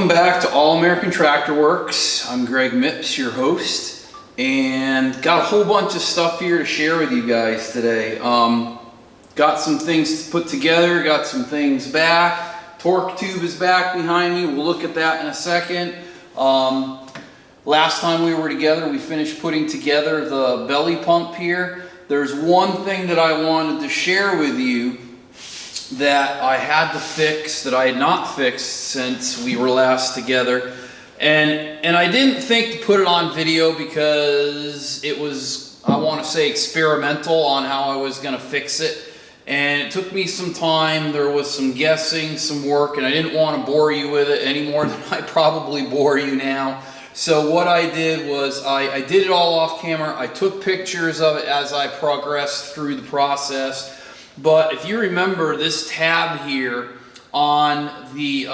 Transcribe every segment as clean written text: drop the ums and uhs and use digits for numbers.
Welcome back to All American Tractor Works. I'm Greg Mipps, your host, and got a whole bunch of stuff here to share with you guys today. Got some things to put together, got some things back. Torque tube is back behind me. We'll look at that in a second. Last time we were together, we finished putting together the belly pump here. There's one thing that I wanted to share with you that I had to fix, that I had not fixed since we were last together. And I didn't think to put it on video because it was, I want to say, experimental on how I was going to fix it. And it took me some time. There was some guessing, some work, and I didn't want to bore you with it any more than I probably bore you now. So what I did was I did it all off camera. I took pictures of it as I progressed through the process. But if you remember, this tab here on the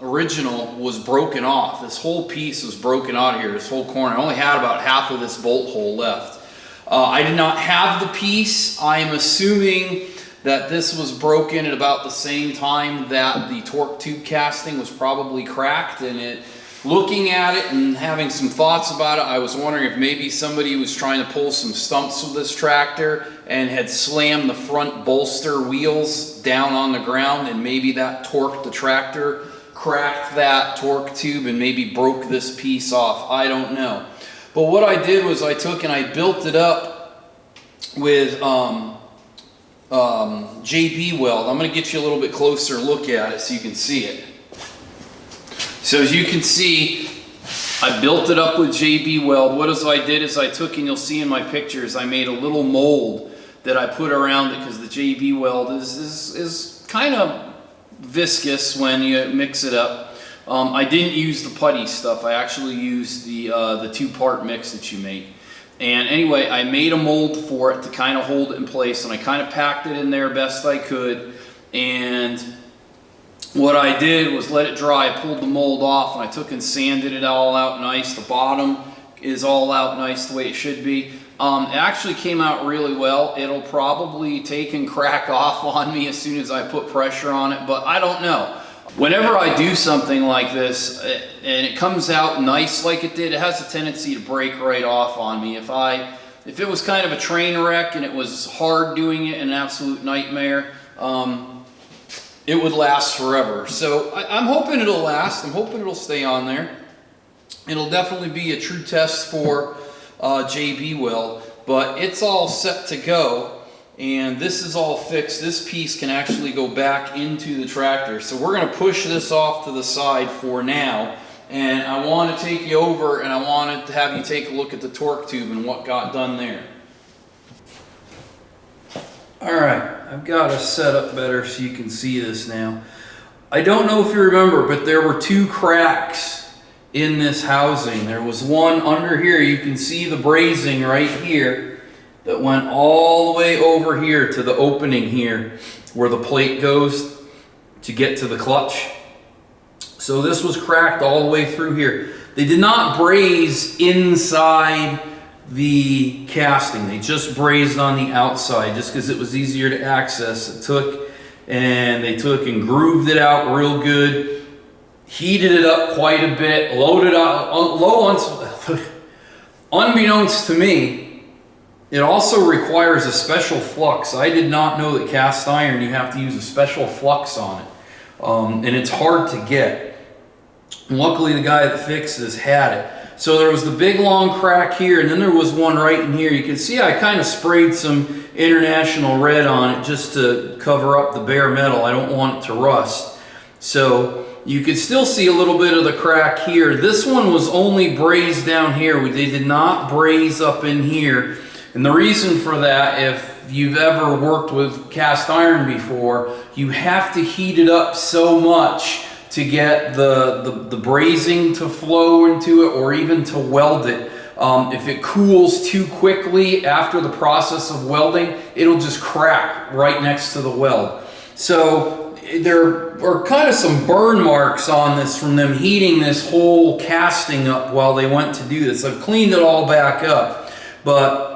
original was broken off. This whole piece was broken out here, this whole corner. I only had about half of this bolt hole left. I did not have the piece. I am assuming that this was broken at about the same time that the torque tube casting was probably cracked. And looking at it and having some thoughts about it, I was wondering if maybe somebody was trying to pull some stumps with this tractor and had slammed the front bolster wheels down on the ground, and maybe that torqued the tractor, cracked that torque tube, and maybe broke this piece off. I don't know. But what I did was I took and I built it up with JB weld. I'm going to get you a little bit closer look at it so you can see it. So as you can see, I built it up with JB weld. What I did is I took, and you'll see in my pictures, I made a little mold that I put around it because the JB weld is kind of viscous when you mix it up. I didn't use the putty stuff. I actually used the two-part mix that you make. And anyway, I made a mold for it to kind of hold it in place, and I kind of packed it in there best I could. And what I did was let it dry. I pulled the mold off, and I took and sanded it all out nice. The bottom is all out nice the way it should be. It actually came out really well. It'll probably take and crack off on me as soon as I put pressure on it, but I don't know. Whenever I do something like this and it comes out nice like it did, it has a tendency to break right off on me. If it was kind of a train wreck and it was hard doing it, an absolute nightmare, it would last forever. So I'm hoping it'll last. I'm hoping it'll stay on there. It'll definitely be a true test for JB weld, but it's all set to go, and this is all fixed. This piece can actually go back into the tractor. So we're going to push this off to the side for now, and I want to take you over and I wanted to have you take a look at the torque tube and what got done there. Alright, I've got it set up better so you can see this now. I don't know if you remember, but there were two cracks in this housing. There was one under here. You can see the brazing right here that went all the way over here to the opening here where the plate goes to get to the clutch. So this was cracked all the way through here. They did not braze inside the casting. They just brazed on the outside just because it was easier to access. They took and grooved it out real good, heated it up quite a bit, loaded up, unbeknownst to me, it also requires a special flux. I did not know that cast iron, you have to use a special flux on it. And it's hard to get. And luckily the guy that fixed this had it. So there was the big long crack here, and then there was one right in here. You can see I kind of sprayed some International Red on it just to cover up the bare metal. I don't want it to rust. So you can still see a little bit of the crack here. This one was only brazed down here. They did not braze up in here. And the reason for that, if you've ever worked with cast iron before, you have to heat it up so much to get the brazing to flow into it, or even to weld it. If it cools too quickly after the process of welding, it'll just crack right next to the weld. So there are kind of some burn marks on this from them heating this whole casting up while they went to do this. I've cleaned it all back up, but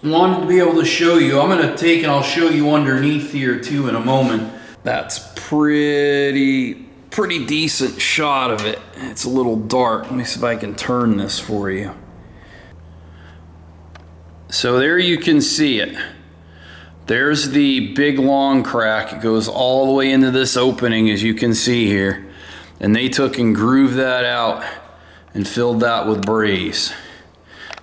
wanted to be able to show you. I'm going to take and I'll show you underneath here too in a moment. That's pretty pretty decent shot of it. It's a little dark. Let me see if I can turn this for you. So there you can see it. There's the big long crack. It goes all the way into this opening, as you can see here. And they took and grooved that out and filled that with braze.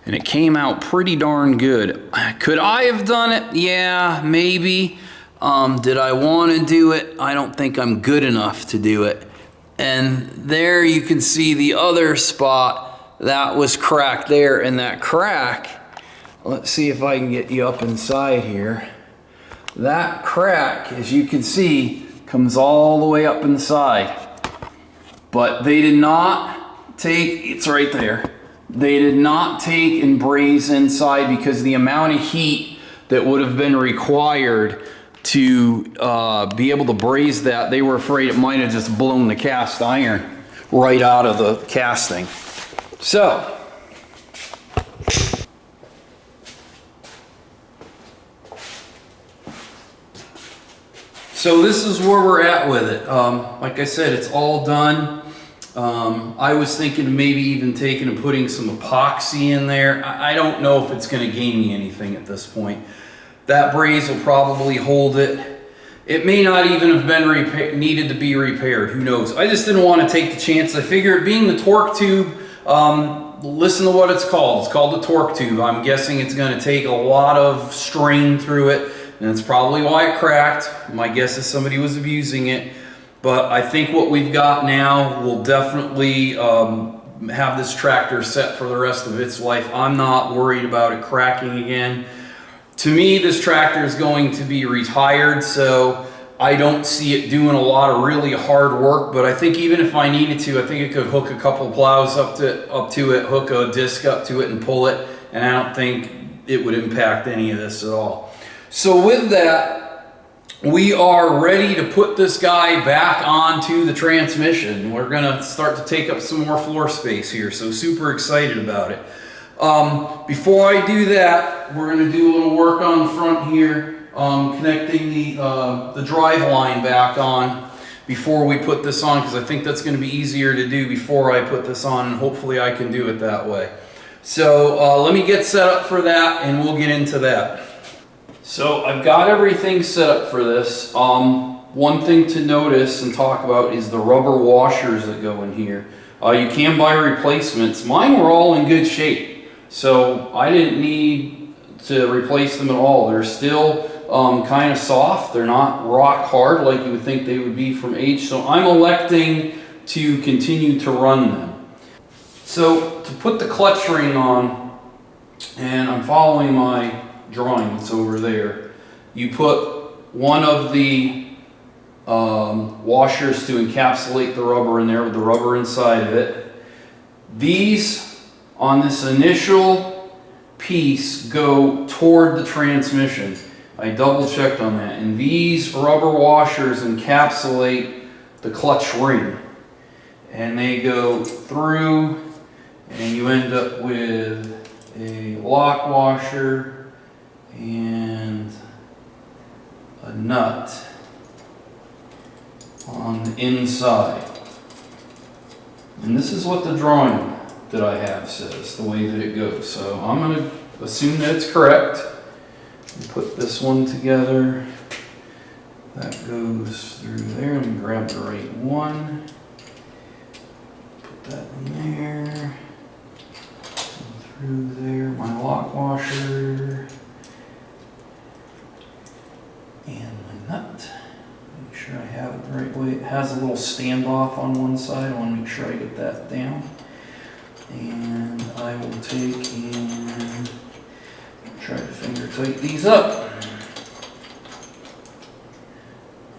And it came out pretty darn good. Could I have done it? Yeah, maybe. Did I want to do it? I don't think I'm good enough to do it. And there you can see the other spot that was cracked there. And that crack, let's see if I can get you up inside here. That crack, as you can see, comes all the way up inside. But they did not take, it's right there. They did not take and braze inside because the amount of heat that would have been required to be able to braze that, they were afraid it might have just blown the cast iron right out of the casting. So, this is where we're at with it. Like I said, it's all done. I was thinking of maybe even taking and putting some epoxy in there. I don't know if it's going to gain me anything at this point. That braze will probably hold it. It may not even have been needed to be repaired. Who knows? I just didn't want to take the chance. I figured, being the torque tube, listen to what it's called. It's called the torque tube. I'm guessing it's going to take a lot of strain through it, and that's probably why it cracked. My guess is somebody was abusing it. But I think what we've got now will definitely have this tractor set for the rest of its life. I'm not worried about it cracking again. To me, this tractor is going to be retired, so I don't see it doing a lot of really hard work. But I think even if I needed to, I think it could hook a couple of plows up to it, hook a disc up to it and pull it. And I don't think it would impact any of this at all. So with that, we are ready to put this guy back onto the transmission. We're going to start to take up some more floor space here, so super excited about it. Before I do that, we're going to do a little work on the front here, connecting the drive line back on before we put this on, because I think that's going to be easier to do before I put this on, and hopefully I can do it that way. So let me get set up for that, and we'll get into that. So I've got everything set up for this. One thing to notice and talk about is the rubber washers that go in here. You can buy replacements. Mine were all in good shape, so I didn't need to replace them at all. They're still kind of soft. They're not rock hard like you would think they would be from age, so I'm electing to continue to run them. So to put the clutch ring on, and I'm following my drawing that's over there, you put one of the washers to encapsulate the rubber in there with the rubber inside of it. These on this initial piece go toward the transmission. I double checked on that, and these rubber washers encapsulate the clutch ring, and they go through, and you end up with a lock washer and a nut on the inside. And this is what the drawing that I have says, the way that it goes. So I'm going to assume that it's correct. Put this one together. That goes through there. Let me grab the right one. Put that in there. Through there. My lock washer. And my nut. Make sure I have it the right way. It has a little standoff on one side. I want to make sure I get that down. And I will take and try to finger tight these up.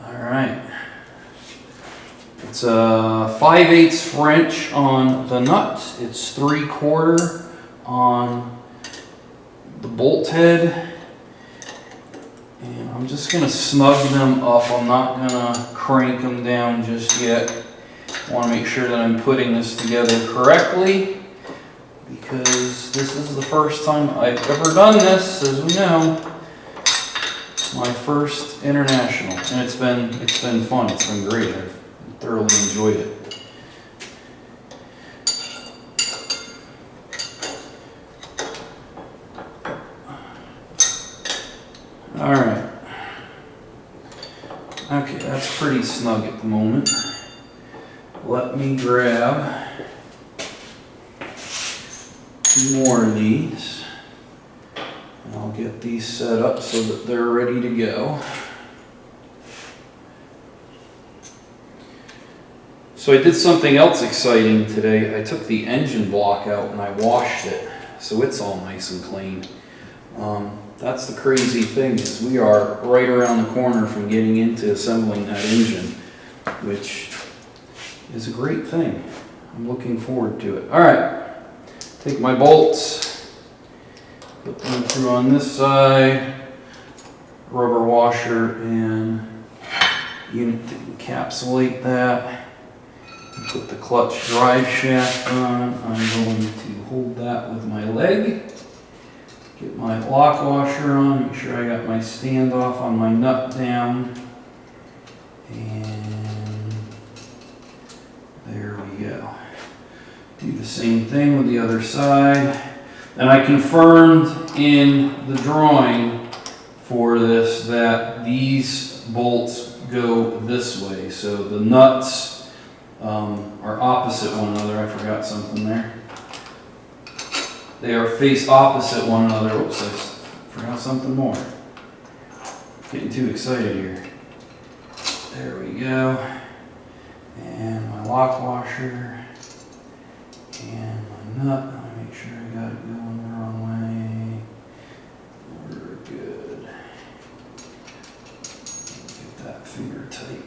Alright. It's a 5/8 French on the nut. It's 3/4 on the bolt head. And I'm just going to snug them up. I'm not going to crank them down just yet. I want to make sure that I'm putting this together correctly, because this is the first time I've ever done this, as we know. My first international, and it's been fun. It's been great. I've thoroughly enjoyed it. All right. Okay, that's pretty snug at the moment. Let me grab 2 more of these, and I'll get these set up so that they're ready to go. So I did something else exciting today. I took the engine block out and I washed it, so it's all nice and clean. That's the crazy thing, is we are right around the corner from getting into assembling that engine, which is a great thing. I'm looking forward to it. All right, take my bolts, put them through on this side, rubber washer and unit to encapsulate that. Put the clutch drive shaft on. I'm going to hold that with my leg. Get my lock washer on, make sure I got my standoff on my nut down. And there we go. Do the same thing with the other side. And I confirmed in the drawing for this that these bolts go this way. So the nuts are opposite one another. I forgot something there. They are face opposite one another. Oops, I forgot something more. Getting too excited here. There we go. And my lock washer and my nut. Let me make sure I got it going the wrong way. We're good. Get that finger tight.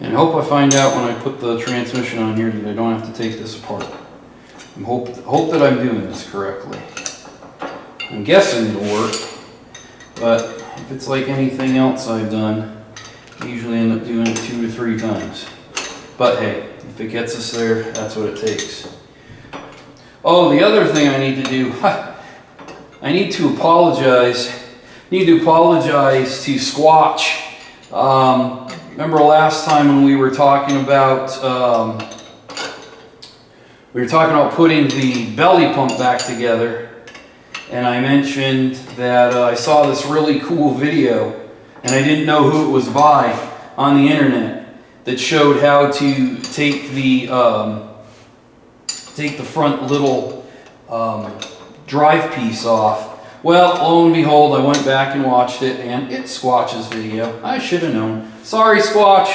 And I hope I find out when I put the transmission on here that I don't have to take this apart. I hope that I'm doing this correctly. I'm guessing it'll work, but if it's like anything else I've done, I usually end up doing it 2 to 3 times. But hey, if it gets us there, that's what it takes. Oh, the other thing I need to do, I need to apologize. To Squatch. Remember last time when we were talking about putting the belly pump back together, and I mentioned that I saw this really cool video, and I didn't know who it was by on the internet, that showed how to take the front little drive piece off. Well, lo and behold, I went back and watched it, and it's Squatch's video. I should have known. Sorry, Squatch.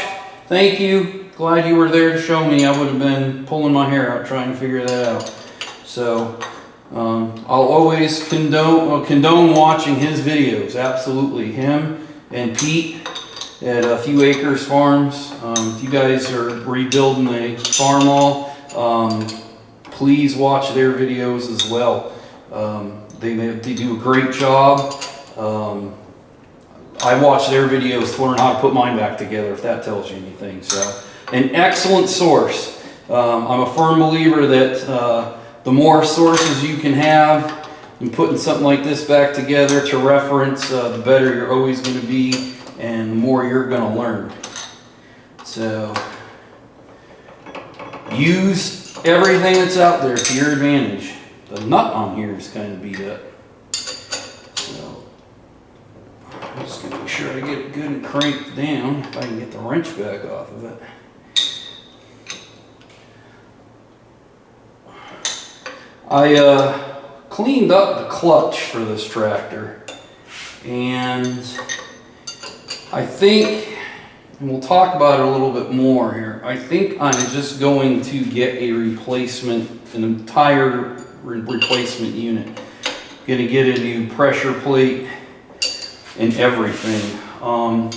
Thank you. Glad you were there to show me. I would have been pulling my hair out trying to figure that out. So, I'll always condone watching his videos. Absolutely. Him and Pete at A Few Acres Farms. If you guys are rebuilding a Farmall, please watch their videos as well. They do a great job. I watch their videos to learn how to put mine back together, if that tells you anything. So, an excellent source. I'm a firm believer that the more sources you can have in putting something like this back together to reference, the better you're always going to be, and the more you're going to learn. So, use everything that's out there to your advantage. The nut on here is kind of beat up. So, I'm just going to make sure I get it good and cranked down, if I can get the wrench back off of it. I cleaned up the clutch for this tractor, and I think, and we'll talk about it a little bit more here, I think I'm just going to get a replacement, an entire replacement unit. Going to get a new pressure plate and everything. And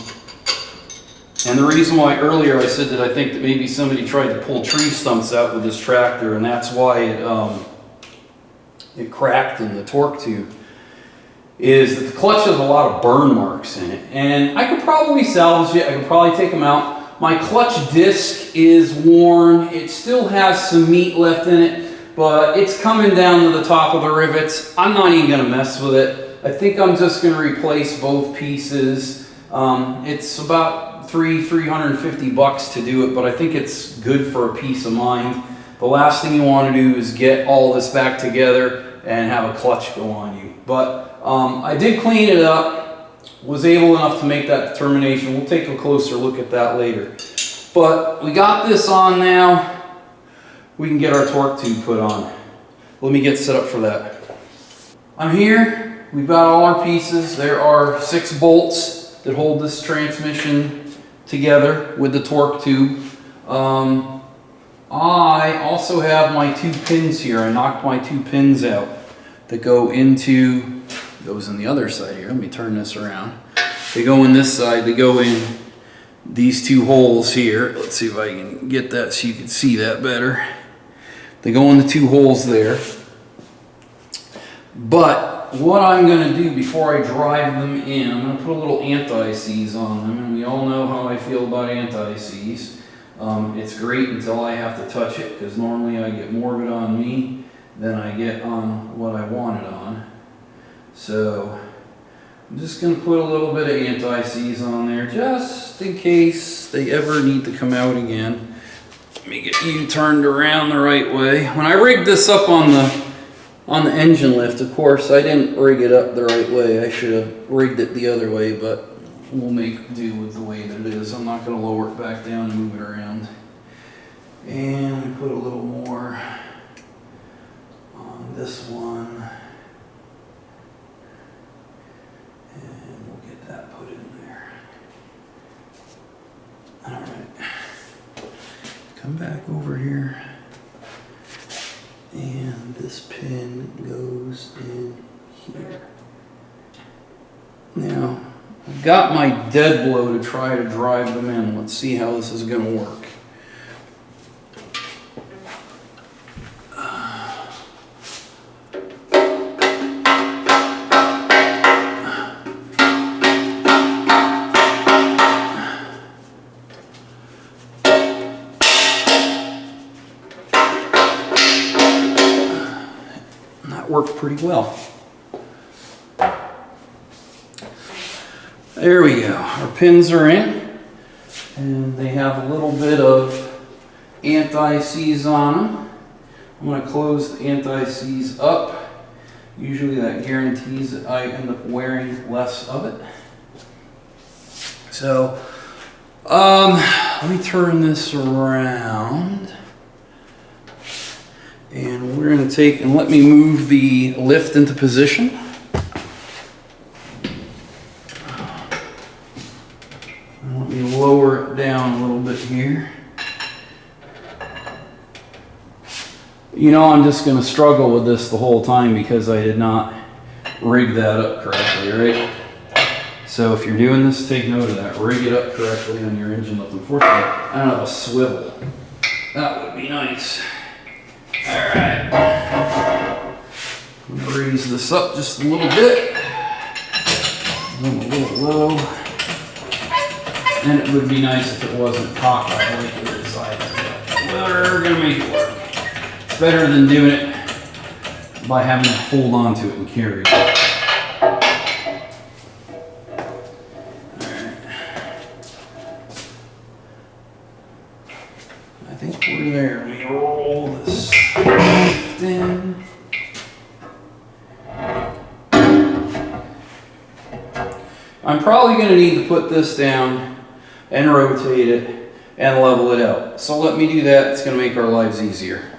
the reason why earlier I said that I think that maybe somebody tried to pull tree stumps out with this tractor, and that's why it cracked in the torque tube, is that the clutch has a lot of burn marks in it. And I could probably salvage it. I could probably take them out. My clutch disc is worn. It still has some meat left in it, but it's coming down to the top of the rivets. I'm not even going to mess with it. I think I'm just going to replace both pieces. It's about $350 to do it, but I think it's good for a peace of mind. The last thing you want to do is get all this back together and have a clutch go on you. But I did clean it up, was able enough to make that determination. We'll take a closer look at that later. But we got this on now. We can get our torque tube put on. Let me get set up for that. I'm here. We've got all our pieces. There are 6 bolts that hold this transmission together with the torque tube. I also have my 2 pins here. I knocked my 2 pins out that go into, goes in the other side here. Let me turn this around. They go in this side. They go in these 2 holes here. Let's see if I can get that so you can see that better. They go in the 2 holes there. But what I'm going to do before I drive them in, I'm going to put a little anti-seize on them. And we all know how I feel about anti-seize. It's great until I have to touch it, because normally I get more of it on me than I get on what I want it on. So I'm just going to put a little bit of anti-seize on there just in case they ever need to come out again. Let me get you turned around the right way. When I rigged this up on the engine lift, of course, I didn't rig it up the right way. I should have rigged it the other way, but we'll make do with the way that it is. I'm not going to lower it back down and move it around. And we put a little more on this one. And we'll get that put in there. All right. Come back over here. And this pin goes in here. Now, I've got my dead blow to try to drive them in. Let's see how this is going to work. That worked pretty well. There we go. Our pins are in, and they have a little bit of anti-seize on them. I'm going to close the anti-seize up. Usually that guarantees that I end up wearing less of it. So, let me turn this around. And we're going to take and let me move the lift into position. And let me lower it down a little bit here. You know, I'm just going to struggle with this the whole time because I did not rig that up correctly, right? So if you're doing this, take note of that. Rig it up correctly on your engine lift. Unfortunately, I don't have a swivel. That would be nice. Alright, I'm going to raise this up just a little bit, a little low, and it would be nice if it wasn't cocked like it is either. We're going to make it work. It's better than doing it by having to hold on to it and carry it. Alright, I think we're there. Let me roll this in. I'm probably going to need to put this down and rotate it and level it out. So let me do that. It's going to make our lives easier.